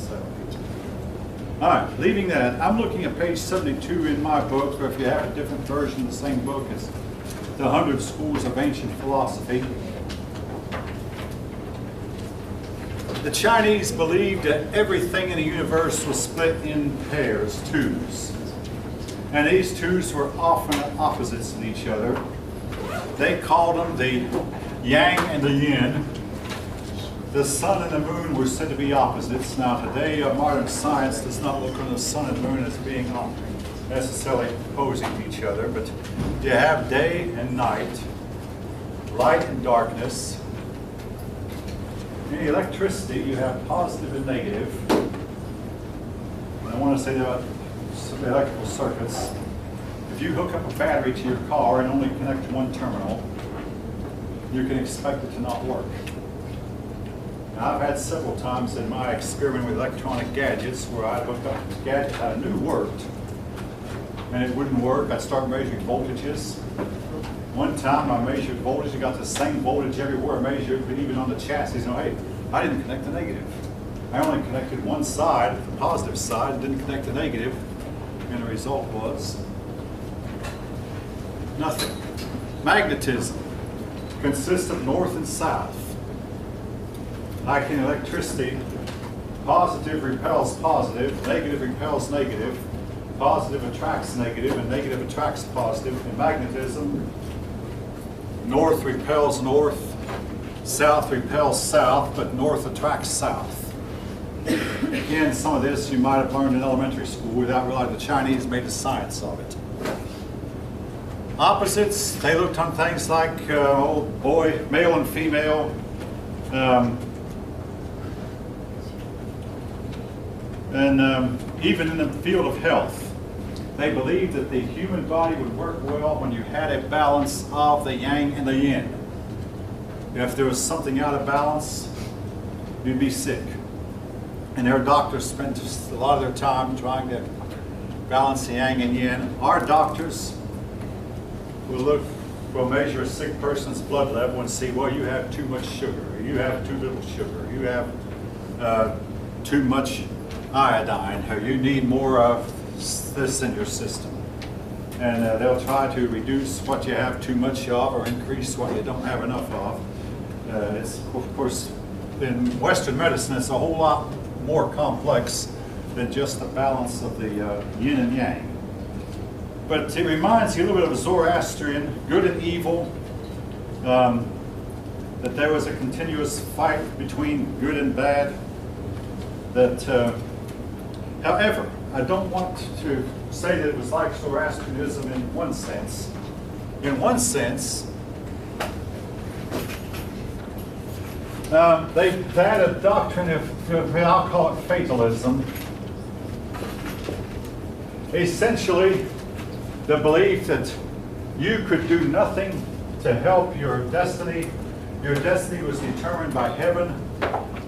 So, all right, leaving that, I'm looking at page 72 in my book, or if you have a different version of the same book, it's The 100 Schools of Ancient Philosophy. The Chinese believed that everything in the universe was split in pairs, twos. And these twos were often opposites in each other. They called them the yang and the yin. The sun and the moon were said to be opposites. Now today, modern science does not look on the sun and moon as being necessarily opposing each other, but you have day and night, light and darkness. In electricity, you have positive and negative. And I want to say about electrical circuits. If you hook up a battery to your car and only connect to one terminal, you can expect it to not work. Now, I've had several times in my experiment with electronic gadgets where I'd hook up a gadget I knew worked, and it wouldn't work. I'd start measuring voltages. One time I measured voltage, I got the same voltage everywhere I measured, but even on the chassis, hey, I didn't connect the negative. I only connected one side, the positive side, didn't connect the negative, and the result was nothing. Magnetism consists of north and south. Like in electricity, positive repels positive, negative repels negative, positive attracts negative, and negative attracts positive. In magnetism, north repels north, south repels south, but north attracts south. Again, some of this you might have learned in elementary school without realizing the Chinese made a science of it. Opposites, they looked on things like male and female, even in the field of health. They believed that the human body would work well when you had a balance of the yang and the yin. If there was something out of balance, you'd be sick. And their doctors spent a lot of their time trying to balance the yang and yin. Our doctors will measure a sick person's blood level and see, well, you have too much sugar, or you have too little sugar, you have too much iodine, or you need more of this in your system. And they'll try to reduce what you have too much of or increase what you don't have enough of. It's, of course, in Western medicine, it's a whole lot more complex than just the balance of the yin and yang. But it reminds you a little bit of Zoroastrian, good and evil, that there was a continuous fight between good and bad. However, I don't want to say that it was like Zoroastrianism in one sense. In one sense, they had a doctrine of, I'll call it fatalism. Essentially, the belief that you could do nothing to help your destiny. Your destiny was determined by heaven,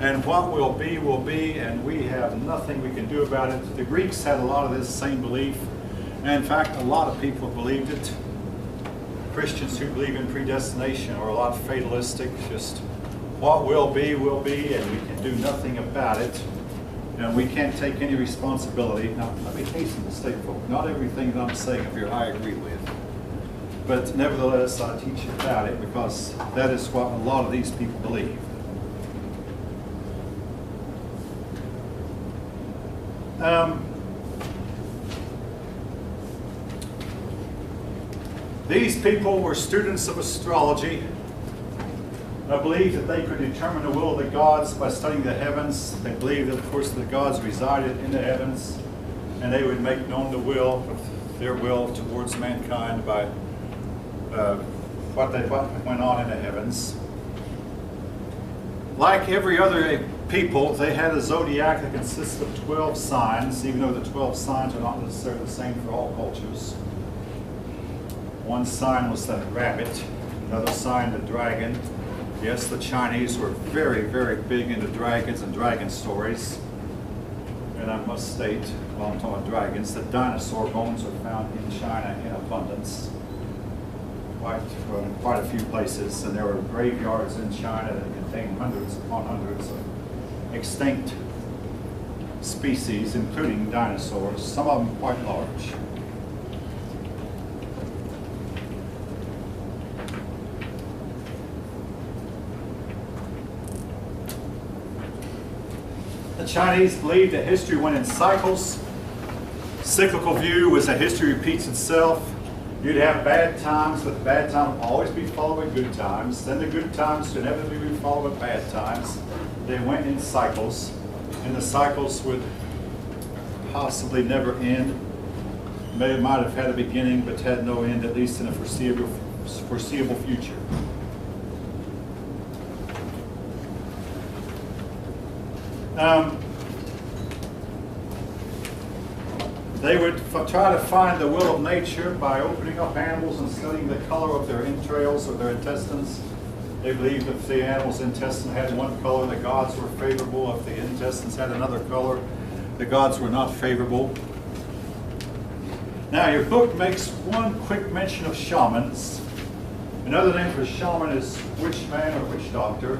and what will be, and we have nothing we can do about it. The Greeks had a lot of this same belief, and in fact, a lot of people believed it. Christians who believe in predestination are a lot fatalistic, just what will be, and we can do nothing about it, and we can't take any responsibility. Now, let me hasten to state, folks, not everything that I'm saying up here I agree with, but nevertheless, I teach about it because that is what a lot of these people believe. These people were students of astrology. I believe that they could determine the will of the gods by studying the heavens. They believed that, of course, the gods resided in the heavens, and they would make known the will of their will towards mankind by what went on in the heavens. Like every other people, they had a zodiac that consists of 12 signs, even though the 12 signs are not necessarily the same for all cultures. One sign was the rabbit, another sign the dragon. Yes, the Chinese were very, very big into dragons and dragon stories. And I must state, while I'm talking about dragons, that dinosaur bones are found in China in abundance. Quite a few places, and there were graveyards in China that contained hundreds upon hundreds of extinct species, including dinosaurs, some of them quite large. The Chinese believed that history went in cycles. Cyclical view was that history repeats itself. You'd have bad times, but the bad times would always be followed by good times. Then the good times would inevitably be followed by bad times. They went in cycles, and the cycles would possibly never end. Might have had a beginning, but had no end, at least in a foreseeable future. They would try to find the will of nature by opening up animals and studying the color of their entrails or their intestines. They believed if the animal's intestine had one color, the gods were favorable. If the intestines had another color, the gods were not favorable. Now, your book makes one quick mention of shamans. Another name for shaman is witch man or witch doctor.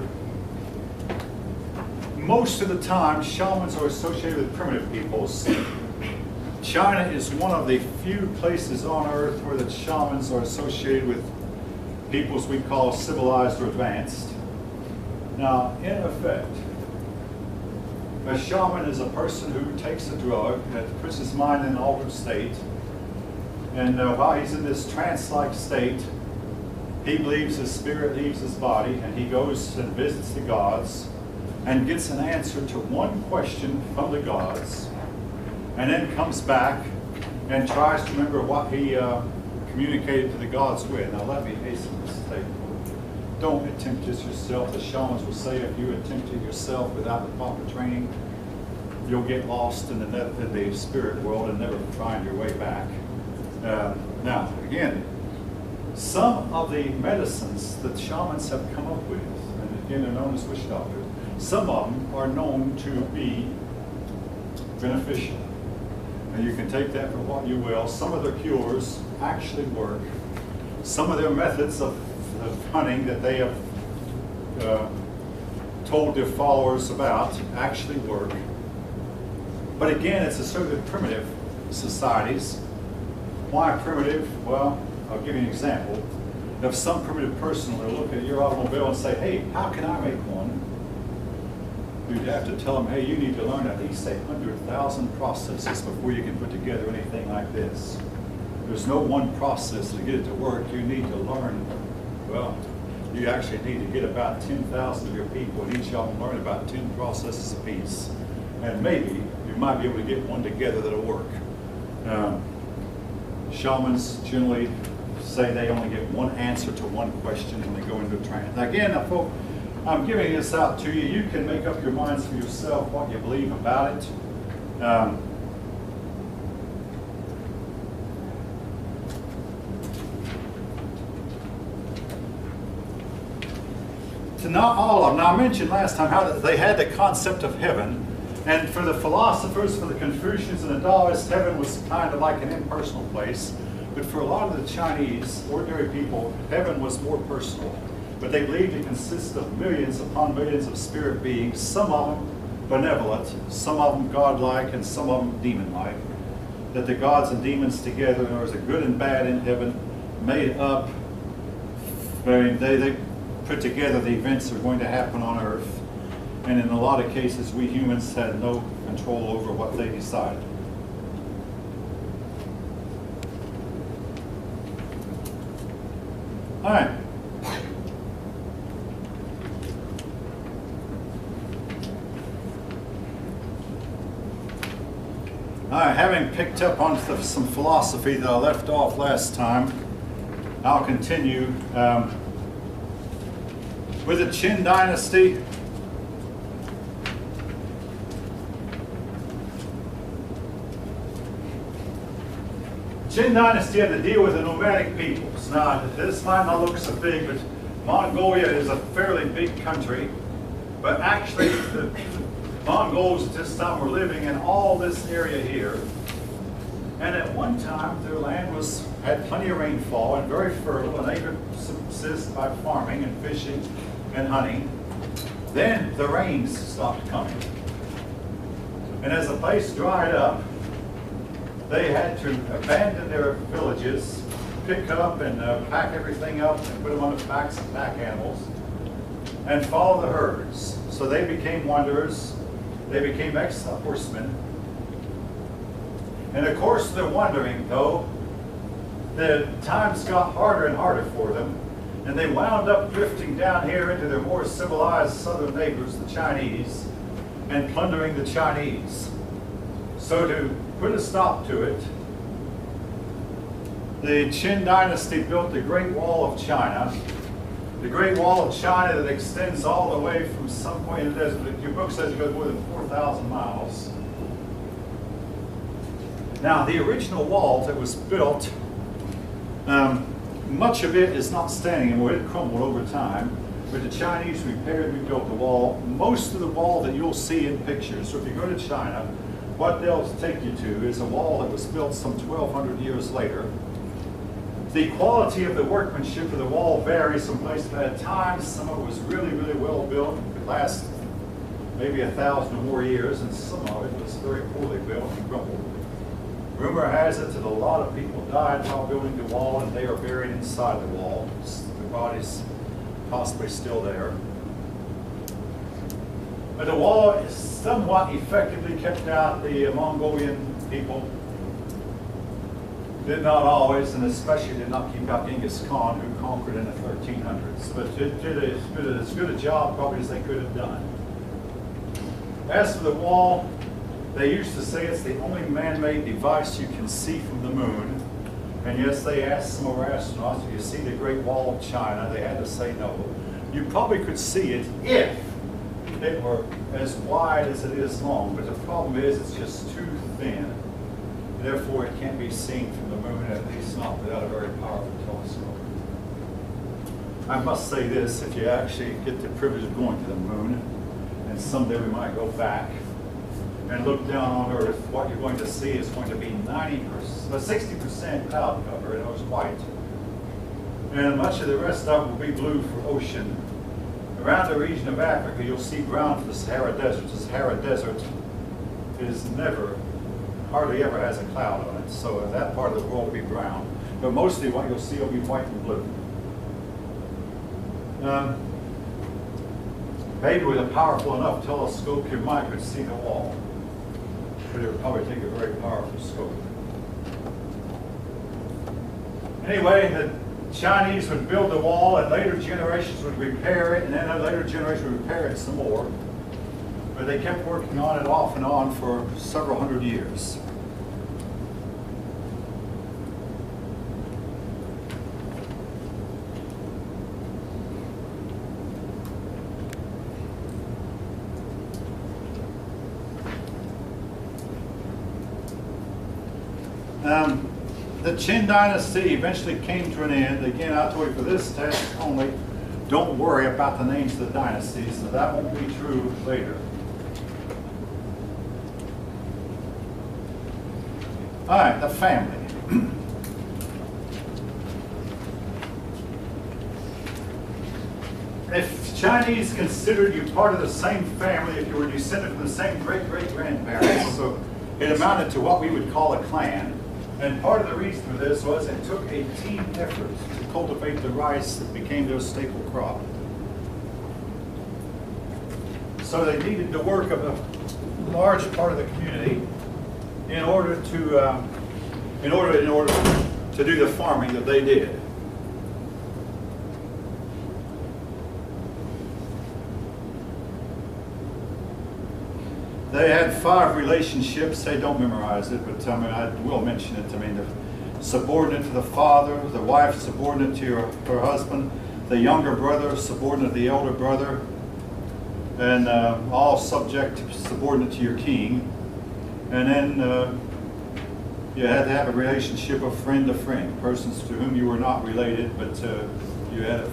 Most of the time, shamans are associated with primitive peoples. China is one of the few places on earth where the shamans are associated with peoples we call civilized or advanced. Now, in effect, a shaman is a person who takes a drug that puts his mind in an altered state, and while he's in this trance-like state, he believes his spirit leaves his body, and he goes and visits the gods and gets an answer to one question from the gods, and then comes back and tries to remember what he communicated to the gods with. Now let me hasten this statement. Don't attempt this yourself. The shamans will say if you attempt it yourself without the proper training, you'll get lost in the spirit world and never find your way back. Now, again, some of the medicines that shamans have come up with, and again they're known as witch doctors, some of them are known to be beneficial. And you can take that for what you will. Some of their cures actually work. Some of their methods of hunting that they have told their followers about actually work. But again, it's associated with primitive societies. Why primitive? Well, I'll give you an example. If some primitive person were to look at your automobile and say, hey, how can I make one? You'd have to tell them, hey, you need to learn at least 100,000 processes before you can put together anything like this. There's no one process to get it to work. You need to learn, well, you actually need to get about 10,000 of your people, and each of them learn about 10 processes apiece. And maybe you might be able to get one together that'll work. Shamans generally say they only get one answer to one question when they go into a trance. Now again, folks, I'm giving this out to you. You can make up your minds for yourself what you believe about it. To not all of them. Now I mentioned last time how they had the concept of heaven. And for the philosophers, for the Confucians and the Taoists, heaven was kind of like an impersonal place. But for a lot of the Chinese, ordinary people, heaven was more personal. But they believed it consists of millions upon millions of spirit beings, some of them benevolent, some of them godlike, and some of them demon-like. That the gods and demons together, there was a good and bad in heaven, made up, they put together the events that are going to happen on earth. And in a lot of cases, we humans had no control over what they decided. All right. All right, having picked up on some philosophy that I left off last time, I'll continue with the Qin Dynasty. Qin Dynasty had to deal with the nomadic peoples. Now, this might not look so big, but Mongolia is a fairly big country. But actually, the Mongols at this time were living in all this area here. And at one time, their land had plenty of rainfall and very fertile, and they could subsist by farming and fishing and hunting. Then the rains stopped coming. And as the place dried up, they had to abandon their villages, pick up and pack everything up and put them on the backs of pack animals and follow the herds. So they became wanderers. They became ex-horsemen. In the course of their wandering, though, the times got harder and harder for them, and they wound up drifting down here into their more civilized southern neighbors, the Chinese, and plundering the Chinese. So to put a stop to it, the Qin dynasty built the Great Wall of China. The Great Wall of China that extends all the way from some point in the desert. Your book says it goes more than 4,000 miles. Now, the original wall that was built, much of it is not standing anymore. It crumbled over time. But the Chinese repaired and rebuilt the wall. Most of the wall that you'll see in pictures, so if you go to China, what they'll take you to is a wall that was built some 1,200 years later. The quality of the workmanship of the wall varies from place to place. At times, some of it was really, really well built. It could last maybe 1,000 or more years, and some of it was very poorly built and crumbled. Rumor has it that a lot of people died while building the wall, and they are buried inside the wall. Their bodies possibly still there. But the wall is somewhat effectively kept out the Mongolian people. Did not always, and especially did not keep out Genghis Khan, who conquered in the 1300s. But did as good a job probably as they could have done. As for the wall, they used to say it's the only man-made device you can see from the moon. And yes, they asked some of our astronauts, if you see the Great Wall of China, they had to say no. You probably could see it if it were as wide as it is long, but the problem is it's just too thin. Therefore, it can't be seen from the moon, at least not without a very powerful telescope. I must say this, if you actually get the privilege of going to the moon, and someday we might go back and look down on Earth, what you're going to see is going to be 60% cloud cover, and it was white. And much of the rest of it will be blue for ocean. Around the region of Africa, you'll see brown for the Sahara Desert. The Sahara Desert is hardly ever has a cloud on it, so that part of the world will be brown. But mostly what you'll see will be white and blue. Maybe with a powerful enough telescope, you might could see the wall. But it would probably take a very powerful scope. Anyway, the Chinese would build the wall, and later generations would repair it, and then a later generation would repair it some more. But they kept working on it off and on for several hundred years. The Qin dynasty eventually came to an end. Again, I told you for this test only, don't worry about the names of the dynasties, so that won't be true later. All right, the family. If Chinese considered you part of the same family, if you were descended from the same great-great-grandparents, so it amounted to what we would call a clan. And part of the reason for this was it took a team effort to cultivate the rice that became their staple crop. So they needed the work of a large part of the community in order to do the farming that they did. They had 5 relationships. They don't memorize it, but I will mention it. The subordinate to the father, the wife subordinate to her husband, the younger brother subordinate to the elder brother, and all subordinate to your king. And then you had to have a relationship of friend to friend, persons to whom you were not related, but you had a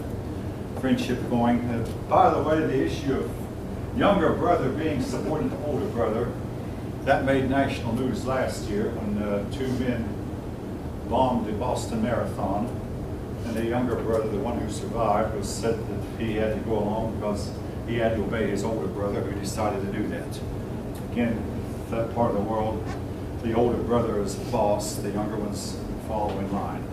friendship going. By the way, the issue of younger brother being subordinate to older brother, that made national news last year when 2 men bombed the Boston Marathon, and the younger brother, the one who survived, was said that he had to go along because he had to obey his older brother who decided to do that. Again, that part of the world, the older brother is the boss, the younger ones follow in line.